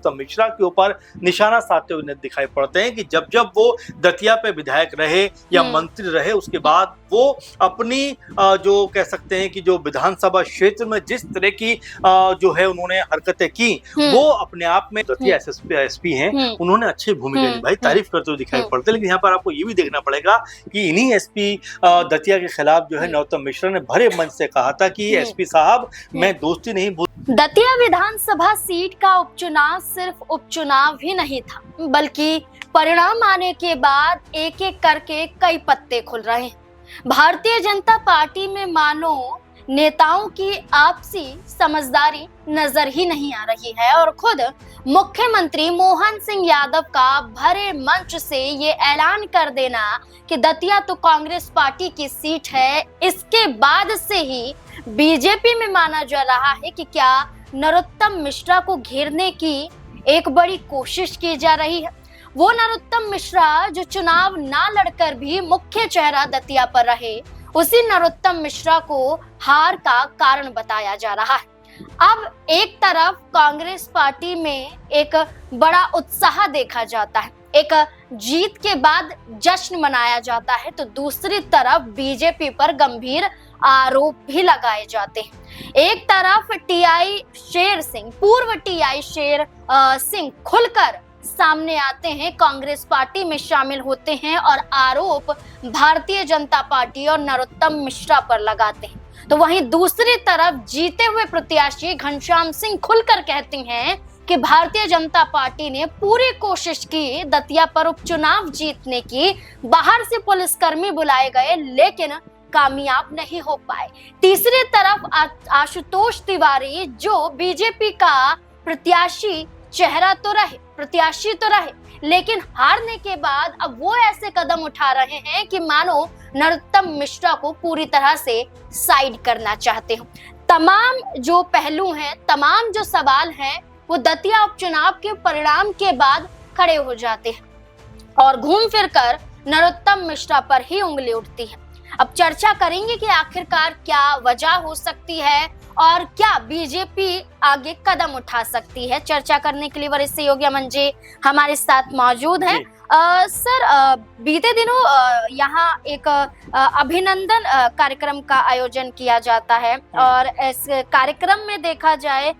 नरोत्तम मिश्रा के ऊपर निशाना साधते हुए दिखाई पड़ते हैं कि जब जब वो दतिया पे विधायक रहे या मंत्री रहे, उसके बाद वो अपनी जो कह सकते हैं कि जो विधानसभा क्षेत्र में जिस तरह की जो है उन्होंने हरकतें की, वो अपने आप में दतिया एसपी हैं, उन्होंने अच्छी भूमिका निभाई, तारीफ करते हुए दिखाई पड़ते हैं। लेकिन यहाँ पर आपको ये भी देखना पड़ेगा कि इन्हीं एसपी दतिया के खिलाफ जो है नरोत्तम मिश्रा ने भरे मंच से कहा था कि एसपी साहब, मैं दोस्ती नहीं भूल। दतिया विधानसभा सीट का उपचुनाव सिर्फ उपचुनाव ही नहीं था, बल्कि परिणाम आने के बाद एक एक करके कई पत्ते खुल रहे हैं। भारतीय जनता पार्टी में मानो नेताओं की आपसी समझदारी नजर ही नहीं आ रही है और खुद मुख्यमंत्री मोहन सिंह यादव का भरे मंच से ये ऐलान कर देना कि दतिया तो कांग्रेस पार्टी की सीट है, इसके बाद से ही बीजेपी में माना जा रहा है कि क्या नरोत्तम मिश्रा को घेरने की एक बड़ी कोशिश की जा रही है। वो नरोत्तम मिश्रा जो चुनाव ना लड़कर भी मुख्य चेहरा दतिया पर रहे, उसी नरोत्तम मिश्रा को हार का कारण बताया जा रहा है। अब एक तरफ कांग्रेस पार्टी में एक बड़ा उत्साह देखा जाता है, एक जीत के बाद जश्न मनाया जाता है, तो दूसरी तरफ बीजेपी पर गंभीर आरोप भी लगाए जाते हैं। एक तरफ टीआई शेर सिंह, पूर्व टीआई शेर सिंह खुलकर सामने आते हैं, कांग्रेस पार्टी में शामिल होते हैं और आरोप भारतीय जनता पार्टी और नरोत्तम मिश्रा पर लगाते हैं। तो वहीं दूसरी तरफ जीते हुए प्रत्याशी घनश्याम सिंह खुलकर कहते हैं कि भारतीय जनता पार्टी ने पूरी कोशिश की दतिया पर उपचुनाव जीतने की, बाहर से पुलिसकर्मी बुलाए गए लेकिन कामयाब नहीं हो पाए। तीसरी तरफ आशुतोष तिवारी जो बीजेपी का प्रत्याशी चेहरा तो रहे, प्रत्याशी तो रहे, लेकिन हारने के बाद अब वो ऐसे कदम उठा रहे हैं कि मानो नरोत्तम मिश्रा को पूरी तरह से साइड करना चाहते हो। तमाम जो पहलू हैं, तमाम जो सवाल हैं, वो दतिया उपचुनाव के परिणाम के बाद खड़े हो जाते हैं और घूम फिर कर नरोत्तम मिश्रा पर ही उंगली उठती है। अब चर्चा करेंगे कि आखिरकार क्या वजह हो सकती है और क्या बीजेपी आगे कदम उठा सकती है। चर्चा करने के लिए वरिष्ठ सहयोगी अमन जी हमारे साथ मौजूद हैं। सर, बीते दिनों यहाँ एक अभिनंदन कार्यक्रम का आयोजन किया जाता है और इस कार्यक्रम में देखा जाए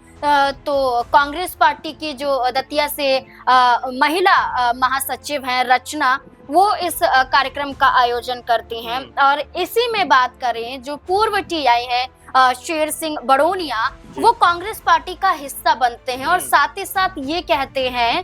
तो कांग्रेस पार्टी की जो दतिया से महिला महासचिव हैं रचना, वो इस कार्यक्रम का आयोजन करती हैं और इसी में बात करें जो पूर्व टीआई है शेर सिंह बड़ोनिया, वो कांग्रेस पार्टी का हिस्सा बनते हैं और साथ ही साथ ये कहते हैं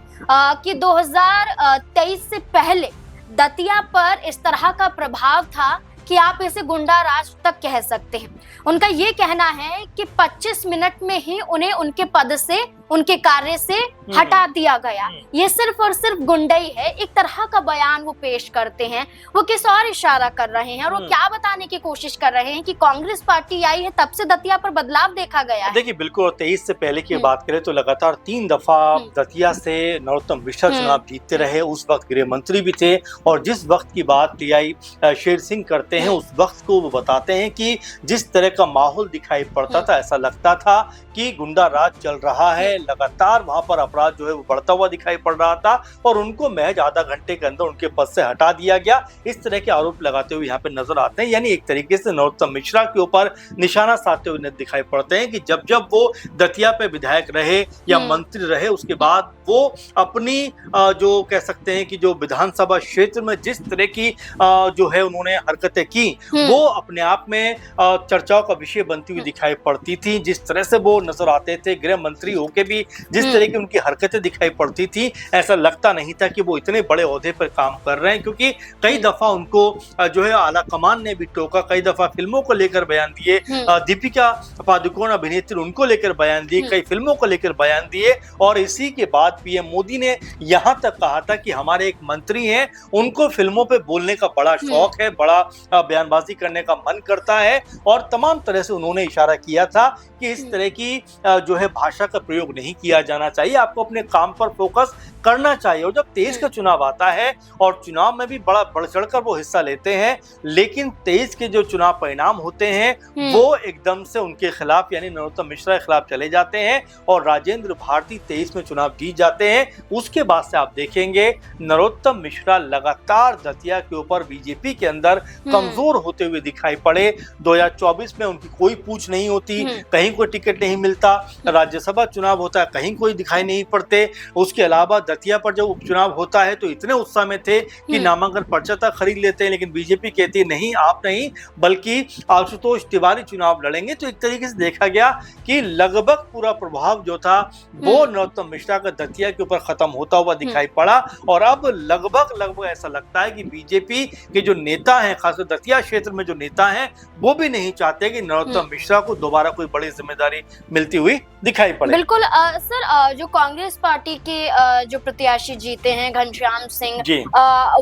कि 2023 से पहले दतिया पर इस तरह का प्रभाव था कि आप इसे गुंडा राज तक कह सकते हैं। उनका ये कहना है कि 25 मिनट में ही उन्हें उनके पद से, उनके कार्य से हटा दिया गया। ये सिर्फ और सिर्फ गुंडाई है, एक तरह का बयान वो पेश करते हैं। वो किस और इशारा कर रहे हैं और वो क्या बताने की कोशिश कर रहे हैं कि कांग्रेस पार्टी आई है तब से दतिया पर बदलाव देखा गया है। देखिए, बिल्कुल 23 से पहले की बात करें तो लगातार 3 दफा दतिया से नरोत्तम मिश्रा चुनाव जीतते रहे। उस वक्त गृह मंत्री भी थे और जिस वक्त की बात टीआई शेर सिंह करते हैं, उस वक्त को वो बताते हैं कि जिस तरह का माहौल दिखाई पड़ता था, ऐसा लगता था कि गुंडा राज चल रहा है। लगातार वहां पर अपराध जो है वो बढ़ता हुआ दिखाई पड़ रहा था और उनको महज आधा घंटे के अंदर उनके पद से हटा दिया गया। इस तरह के आरोप लगाते हुए यहाँ पे नजर आते हैं। यानी एक तरीके से नरोत्तम मिश्रा के ऊपर निशाना साधते हुए दिखाई पड़ते हैं कि जब जब वो दतिया पे विधायक रहे या मंत्री रहे, उसके बाद वो अपनी जो कह सकते हैं कि जो विधानसभा क्षेत्र में जिस तरह की जो है उन्होंने हरकतें की, वो अपने आप में चर्चाओं का विषय बनती हुई दिखाई पड़ती थी। जिस तरह से वो नजर आते थे, गृह मंत्री होके भी जिस तरह की उनकी हरकतें दिखाई पड़ती थी, ऐसा लगता नहीं था कि वो इतने बड़े ओहदे पर काम कर रहे हैं, क्योंकि कई दफा उनको जो है आला कमान ने भी टोका, कई दफा फिल्मों को लेकर बयान दिए, दीपिका पादुकोण अभिनेत्री उनको लेकर बयान दिए, कई फिल्मों को लेकर बयान दिए और इसी के बाद पीएम मोदी ने यहाँ तक कहा था कि हमारे एक मंत्री हैं, उनको फिल्मों पे बोलने का बड़ा शौक है, बड़ा बयानबाजी करने का मन करता है और तमाम तरह से उन्होंने इशारा किया था कि इस तरह की जो है भाषा का प्रयोग नहीं किया जाना चाहिए, आपको अपने काम पर फोकस करना चाहिए। और जब 23 का चुनाव आता है और चुनाव में भी बड़ा बढ़ चढ़कर वो हिस्सा लेते हैं, लेकिन 23 के जो चुनाव परिणाम होते हैं वो एकदम से उनके खिलाफ यानी नरोत्तम मिश्रा के खिलाफ चले जाते हैं और राजेंद्र भारती 23 में चुनाव जीत जाते हैं। उसके बाद से आप देखेंगे नरोत्तम मिश्रा लगातार दतिया के ऊपर बीजेपी के अंदर कमजोर होते हुए दिखाई पड़े। 2024 में उनकी कोई पूछ नहीं होती, कहीं कोई टिकट नहीं मिलता, राज्यसभा चुनाव होता है कहीं कोई दिखाई नहीं पड़ते। उसके अलावा दतिया पर जब उपचुनाव होता है तो इतने उत्साह में थे कि नामांकन पर्चा तक खरीद लेते हैं, लेकिन बीजेपी कहती है नहीं आप नहीं बल्कि आशुतोष तिवारी चुनाव लड़ेंगे। तो एक तरीके से देखा गया कि लगभग पूरा प्रभाव जो था वो नरोत्तम मिश्रा का दतिया के ऊपर खत्म होता हुआ दिखाई पड़ा। और अब लगभग ऐसा लगता है कि बीजेपी के जो नेता हैं, खासकर दतिया क्षेत्र में जो नेता हैं, वो भी नहीं चाहते कि नरोत्तम मिश्रा को दोबारा कोई बड़ी जिम्मेदारी मिलती हुई दिखाई पड़े। बिल्कुल सर, जो कांग्रेस पार्टी के जो प्रत्याशी जीते हैं घनश्याम सिंह,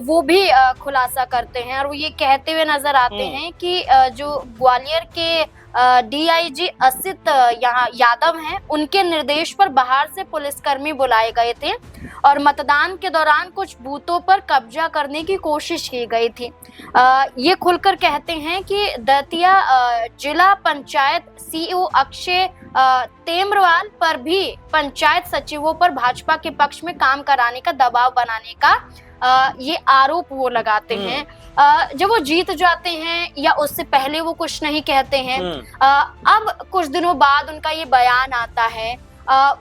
वो भी खुलासा करते हैं और वो ये कहते हुए नजर आते हैं कि जो ग्वालियर के डीआईजी असित यहाँ यादव हैं, उनके निर्देश पर बाहर से पुलिसकर्मी बुलाए गए थे और मतदान के दौरान कुछ बूथों पर कब्जा करने की कोशिश की गई थी। ये खुलकर कहते हैं कि दतिया जिला पंचायत सीईओ अक्षय तेम्रवाल पर भी पंचायत सचिवों पर भाजपा के पक्ष में काम कराने का दबाव बनाने का ये आरोप वो लगाते हैं। जब वो जीत जाते हैं या उससे पहले वो कुछ नहीं कहते हैं। अब कुछ दिनों बाद उनका ये बयान आता है,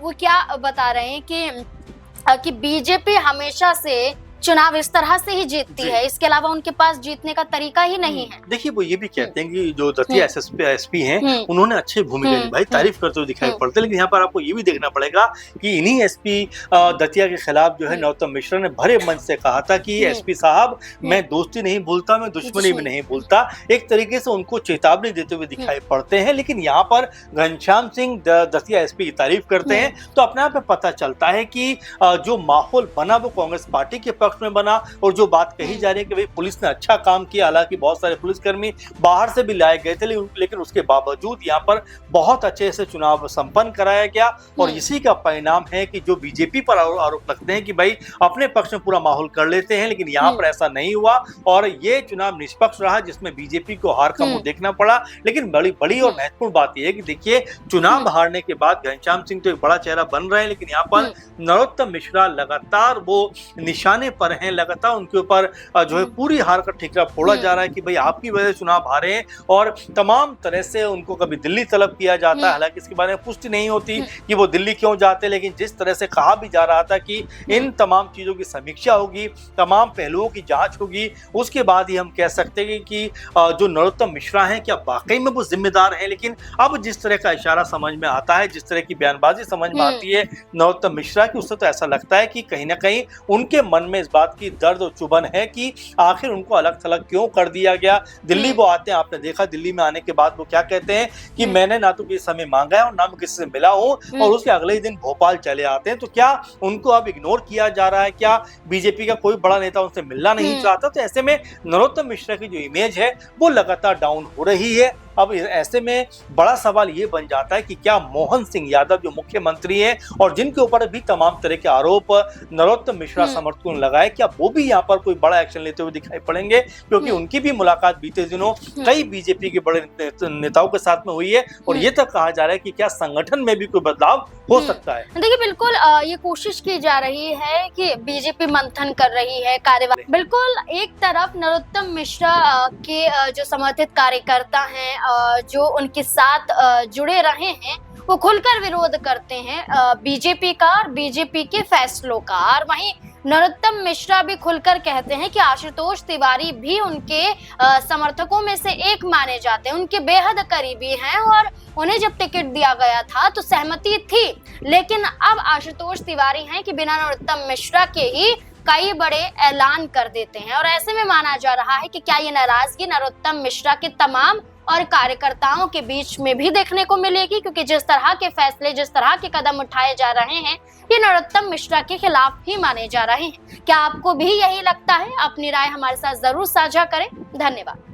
वो क्या बता रहे हैं कि बीजेपी हमेशा से चुनाव इस तरह से ही जीतती है, इसके अलावा उनके पास जीतने का तरीका ही नहीं है। देखिए वो ये भी कहते हैं कि जो दतिया एसपी हैं उन्होंने अच्छी भूमिका निभाई, तारीफ करते हुए दिखाई पड़ते हैं। लेकिन यहाँ पर आपको ये भी देखना पड़ेगा कि इन्हीं एसपी दतिया के खिलाफ जो है नरोत्तम मिश्रा ने भरे मन से कहा था कि एसपी साहब मैं दोस्ती नहीं भूलता, मैं दुश्मनी भी नहीं भूलता। एक तरीके से उनको चेतावनी देते हुए दिखाई पड़ते हैं। लेकिन यहाँ पर घनश्याम सिंह दतिया एसपी की तारीफ करते हैं तो अपने आप पता चलता है कि जो माहौल बना वो कांग्रेस पार्टी के में बना। और जो बात कही जा रही है कि भाई पुलिस ने अच्छा काम किया, हालांकि बहुत सारे पुलिसकर्मी बाहर से भी लाए गए थे, लेकिन उसके बावजूद यहाँ पर बहुत अच्छे से चुनाव संपन्न कराया गया। और इसी का परिणाम है कि जो बीजेपी पर आरोप लगते हैं कि भाई अपने पक्ष में पूरा माहौल कर लेते हैं, लेकिन यहाँ पर ऐसा नहीं हुआ और ये चुनाव निष्पक्ष रहा जिसमें बीजेपी को हार का मुंह देखना पड़ा। लेकिन बड़ी और महत्वपूर्ण बात यह है कि देखिए चुनाव हारने के बाद घनश्याम सिंह तो एक बड़ा चेहरा बन रहे हैं, लेकिन यहाँ पर नरोत्तम मिश्रा लगातार वो निशाने पर हैं, लगातार उनके ऊपर जो है पूरी हार का ठिकरा फोड़ा जा रहा है कि भाई आपकी वजह से चुनाव हारे हैं। और तमाम तरह से उनको कभी दिल्ली तलब किया जाता है, हालांकि इसके बारे में पुष्टि नहीं होती कि वो दिल्ली क्यों जाते, लेकिन जिस तरह से कहा भी जा रहा था कि इन तमाम चीजों की समीक्षा होगी, तमाम पहलुओं की जांच होगी, उसके बाद ही हम कह सकते हैं कि जो नरोत्तम मिश्रा हैं क्या वाकई में वो जिम्मेदार हैं। लेकिन अब जिस तरह का इशारा समझ में आता है, जिस तरह की बयानबाजी समझ में आती है नरोत्तम मिश्रा की, उससे तो ऐसा लगता है कि कहीं ना कहीं उनके मन में इस बात की दर्द और चुभन है कि आखिर उनको अलग थलग क्यों कर दिया गया। दिल्ली वो आते हैं, आपने देखा दिल्ली में आने के बाद वो क्या कहते हैं कि मैंने ना तो किसी समय मांगा है और ना मैं किसी से मिला हूं, और उसके अगले ही दिन भोपाल चले आते हैं। तो क्या उनको अब इग्नोर किया जा रहा है? क्या बीजेपी का कोई बड़ा नेता उनसे मिलना नहीं चाहता? तो ऐसे में नरोत्तम मिश्रा की जो इमेज है वो लगातार डाउन हो रही है। अब ऐसे में बड़ा सवाल ये बन जाता है कि क्या मोहन सिंह यादव जो मुख्यमंत्री हैं और जिनके ऊपर भी तमाम तरह के आरोप नरोत्तम मिश्रा समर्थकों ने लगाए, क्या वो भी यहाँ पर कोई बड़ा एक्शन लेते हुए दिखाई पड़ेंगे? क्योंकि उनकी भी मुलाकात बीते दिनों कई बीजेपी के बड़े नेताओं के साथ में हुई है और ये तक कहा जा रहा है कि क्या संगठन में भी कोई बदलाव हो सकता है। देखिए बिल्कुल ये कोशिश की जा रही है कि बीजेपी मंथन कर रही है कार्यवाही। बिल्कुल एक तरफ नरोत्तम मिश्रा के जो समर्थित कार्यकर्ता हैं, जो उनके साथ जुड़े रहे हैं, वो खुलकर विरोध करते हैं बीजेपी का और बीजेपी के फैसलों का। और वहीं नरोत्तम मिश्रा भी खुलकर कहते हैं कि आशुतोष तिवारी भी उनके समर्थकों में से एक माने जाते हैं, उनके बेहद करीबी हैं और उन्हें जब टिकट दिया गया था तो सहमति थी। लेकिन अब आशुतोष तिवारी हैं कि बिना नरोत्तम मिश्रा के ही कई बड़े ऐलान कर देते हैं। और ऐसे में माना जा रहा है कि क्या ये नाराजगी नरोत्तम मिश्रा के तमाम और कार्यकर्ताओं के बीच में भी देखने को मिलेगी, क्योंकि जिस तरह के फैसले, जिस तरह के कदम उठाए जा रहे हैं, ये नरोत्तम मिश्रा के खिलाफ ही माने जा रहे हैं। क्या आपको भी यही लगता है? अपनी राय हमारे साथ जरूर साझा करें। धन्यवाद।